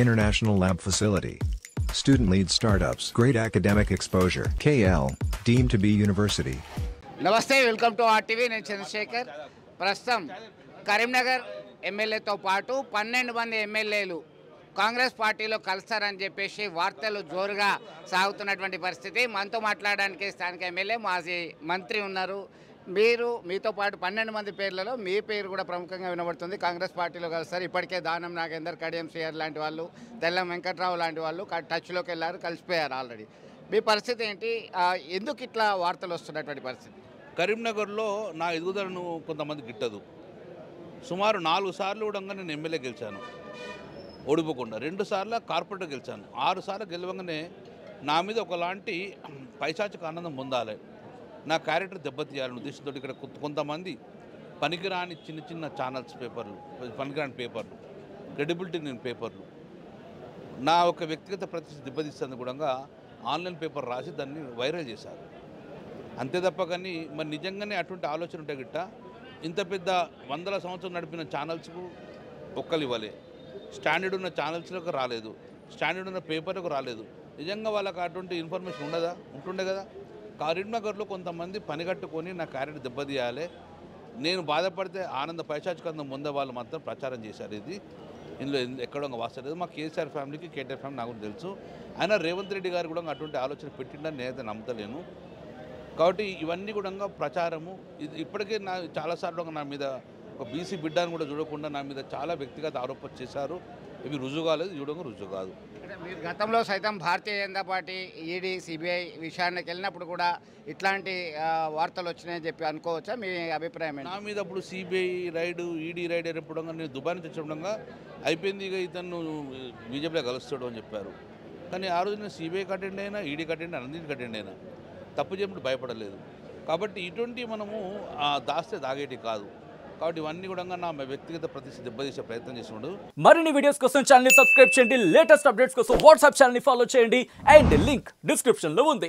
International lab facility. Student-led startups. Great academic exposure. KL, deemed to be university. నమస్తే welcome to RTV. నేను చంద్రశేఖర్. ప్రస్తుతం కరీంనగర్ ఎమ్మెల్యేతో పాటు 12 మంది ఎమ్మెల్యేలు కాంగ్రెస్ పార్టీలో కలుస్తారని చెప్పేసి వార్తలు జోరుగా సాగుతున్నటువంటి పరిస్థితి. మనతో మాట్లాడడానికి స్థానిక ఎమ్మెల్యే మాజీ మంత్రి ఉన్నారు. మీతో పాటు 12 మంది పేర్లలో మీ పేరు కూడా ప్రముఖంగా వినబడుతుంది. కాంగ్రెస్ పార్టీలో కలుస్తారు. ఇప్పటికే దానం నాగేందర్, కడియం సిఆర్ లాంటి వాళ్ళు, తెల్లం వెంకట్రావు లాంటి వాళ్ళు టచ్లోకి వెళ్ళారు, కలిసిపోయారు ఆల్రెడీ. మీ పరిస్థితి ఏంటి? ఎందుకు ఇట్లా వార్తలు వస్తున్నటువంటి పరిస్థితి? కరీంనగర్లో నా ఎదుగుదలను కొంతమంది గిట్టదు. సుమారు 4 సార్లు కూడా నేను ఎమ్మెల్యే గెలిచాను ఓడిపోకుండా. 2 సార్లు కార్పొరేటర్ గెలిచాను. 6 సార్లు గెలవగానే నా మీద ఒకలాంటి పైశాచిక ఆనందం పొందాలి, నా క్యారెక్టర్ దెబ్బతీయాలని ఉద్దేశంతో ఇక్కడ కొంతమంది పనికిరాని చిన్న చిన్న ఛానల్స్ పేపర్లు, పనికిరాని పేపర్లు, క్రెడిబిలిటీ లేని పేపర్లు, నా ఒక వ్యక్తిగత ప్రతిష్ట దెబ్బతీస్తుంది కూడా ఆన్లైన్ పేపర్ రాసి దాన్ని వైరల్ చేశారు. అంతే తప్ప కానీ మరి నిజంగానే అటువంటి ఆలోచన ఉంటే గిట్ట ఇంత పెద్ద 100 సంవత్సరాలు నడిపిన ఛానల్స్కు ఒక్కలు ఇవ్వలే, స్టాండర్డ్ ఉన్న ఛానల్స్లకు రాలేదు, స్టాండర్డ్ ఉన్న పేపర్లకు రాలేదు. నిజంగా వాళ్ళకి అటువంటి ఇన్ఫర్మేషన్ ఉంటుండే కదా. కరీంనగర్లో కొంతమంది పనిగట్టుకొని నా క్యారెక్టర్ దెబ్బతీయాలి, నేను బాధపడితే ఆనంద పైశాచికందం పొందే వాళ్ళు మాత్రం ప్రచారం చేశారు. ఇందులో ఎక్కడో వాస్తలేదు. మా కేసీఆర్ ఫ్యామిలీకి కేటీఆర్ ఫ్యామిలీ నాకు తెలుసు. అయినా రేవంత్ రెడ్డి గారు కూడా అటువంటి ఆలోచన పెట్టిండని నేనైతే నమ్మతలేను. కాబట్టి ఇవన్నీ కూడా ప్రచారము. ఇప్పటికే చాలాసార్లు నా మీద ఒక బీసీ బిడ్డను కూడా చూడకుండా నా మీద చాలా వ్యక్తిగత ఆరోపణలు చేశారు. ఇవి రుజువు కాలేదు, చూడగా రుజువు కాదు. మీరు గతంలో సైతం Bharatiya Janata party, ED, CBI విషయానికి వెళ్ళినప్పుడు కూడా ఇట్లాంటి వార్తలు వచ్చినాయని చెప్పి అనుకోవచ్చా? మీ అభిప్రాయం? నా మీద అప్పుడు సిబిఐ రైడ్, ఈడీ రైడ్ అయినప్పుడు నేను దుబాయ్ నుంచి వచ్చేటప్పుడు అయిపోయింది, ఇక ఇతను బీజేపీలో కలుస్తాడు అని చెప్పారు. కానీ ఆ రోజు నేను సిబిఐకి అటెండ్ అయినా, ఈడీకి అటెండ్ అయినా, అన్నింటికి అటెండ్ అయినా, తప్పు చేయడం భయపడలేదు. కాబట్టి ఇటువంటి మనము దాస్తే దాగేటి కాదు. కాబట్టి ఇవన్నీ కూడా నా వ్యక్తిగత ప్రతిష్ట దెబ్బతీసే ప్రయత్నం చేస్తున్నాడు. మరిన్ని వీడియోస్ కోసం ఛానల్ ని సబ్స్క్రైబ్ చేయండి, లేటెస్ట్ అప్డేట్స్ కోసం వాట్సాప్ ఛానల్ ని ఫాలో చేయండి, అండ్ లింక్ డిస్క్రిప్షన్ లో ఉంది.